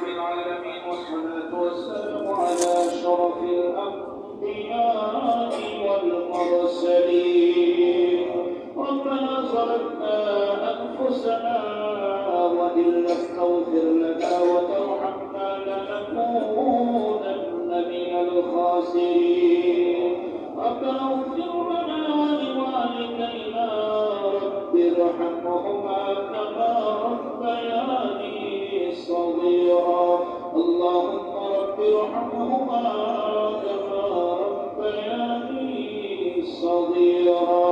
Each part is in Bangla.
رب العالمين والصلاة والسلام على أشرف الأنبياء والمرسلين. ربنا ظلمنا أنفسنا وإن لم تغفر لنا وترحمنا لنكونن من الخاسرين. ربنا اغفر لنا ولوالدينا رب ارحمهما كما ربياني صغيرا. اللهم رب ارحمهما كما ربياني صغيرا.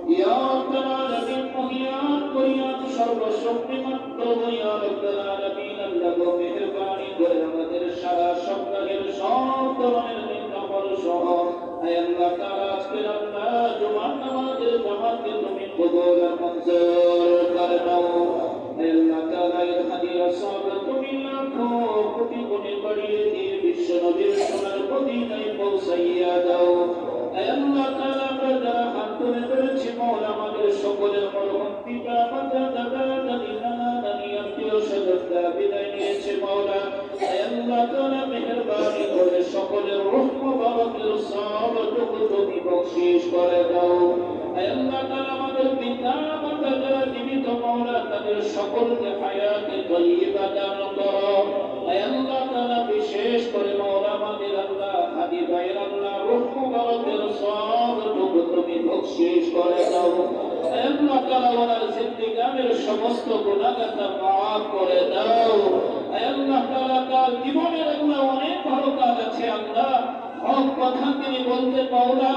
يا رب العالمين مهيان قريان شر شر مطلب يا رب العالمين اللغو مهرباني قرمتر شرا شبكر شاب دوانا نمر شهر اي اللہ تعالی اجکر اللہ جمعہ نماز جماعت کے تمہیں قبول منظور کرناو. اے اللہ تعالی الحدیث صحابہ تمہیں لاکھوں کوٹی گنے بڑھیے دیئے بشر نبیر سنر مدینہ پوسیہ داو. اے اللہ تعالی بردہ حق تمہیں برچ مولا مگر شکر مرحم پیتا مدہ دادا دنی نانا دنی امتیو شدردہ بدائنی چھ مولا. اے اللہ تعالی مہربانی کرے شکر روح مبارک صحابتوں তুমি বকশিশ করে দাও. হে আল্লাহ তাআলা আমাদের পিতা মাতা যারা জীবিত মাওলা তাদের সকলকে হায়াতে তয়্যিবা দান করো. হে আল্লাহ তাআলা বিশেষ করে মাওলা আমাদের আল্লাহ হাদি ভাইয়ের আল্লাহ রূহ মুবারকের সওয়াবটুকু তুমি বকশিশ করে দাও. হে আল্লাহ তাআলা ওনার জিন্দেগানির সমস্ত গুনাহগাতা মাফ করে দাও. হে আল্লাহ তাআলা তার জীবনের আল্লাহ অনেক ভালো কাজ আছে আল্লাহ হক কথা তিনি বলতে পাওলা.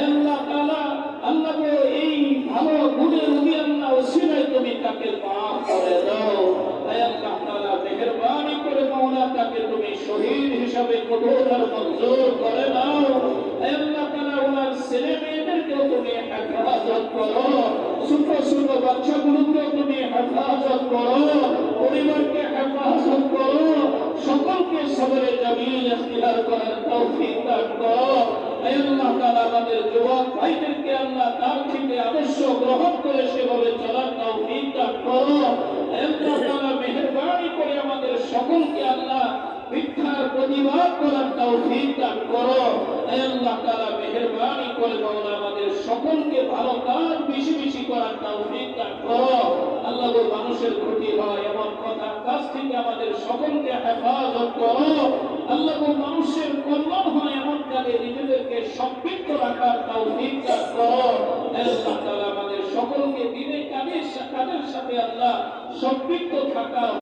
আল্লাহ তাআলা আল্লাহ গো এই ভালো গুণের রবি আল্লাহ ওসিলায় তুমি তাকে মাফ করে দাও. আল্লাহ তাআলা মেহেরবানি করে মাওলা তাকে তুমি শহীদ হিসাবে কবুল আর মঞ্জুর করে নাও. আল্লাহ তাআলা ওনার ছেলে মেয়েদেরকেও তুমি হেফাজত করো. ছোট ছোট বাচ্চাগুলোকেও তুমি হেফাজত করো. পরিবারকে হেফাজত করো. সকলকে সবরে জামিল ইখতিয়ার করার তৌফিক দান করো. হে আল্লাহ তাআলা আমাদের যুবক ভাইদেরকে আল্লাহ তার থেকে আদর্শ গ্রহণ করে সেভাবে চলার তৌফিক দান করো. হে আল্লাহ তাআলা মেহেরবানি করে আমাদের সকলকে আল্লাহ মিথ্যার প্রতিবাদ করার তৌফিক দান করো. হে আল্লাহ তাআলা মেহেরবানি করে মাওলা আমাদের সকলকে ভালো কাজ বেশি বেশি করার তৌফিক দান করো. আল্লাহ গো মানুষের ক্ষতি হয় এমন কথা কাজ থেকে আমাদের সকলকে হেফাজত করো. আল্লাহ গো মানুষের কল্যাণ হয় এমন কাজে নিজেদেরকে সম্পৃক্ত রাখার তৌফিক দান করো. হে আল্লাহ তাআলা আমাদের সকলকে দিনে কাজের সাথে আল্লাহ সম্পৃক্ত থাকা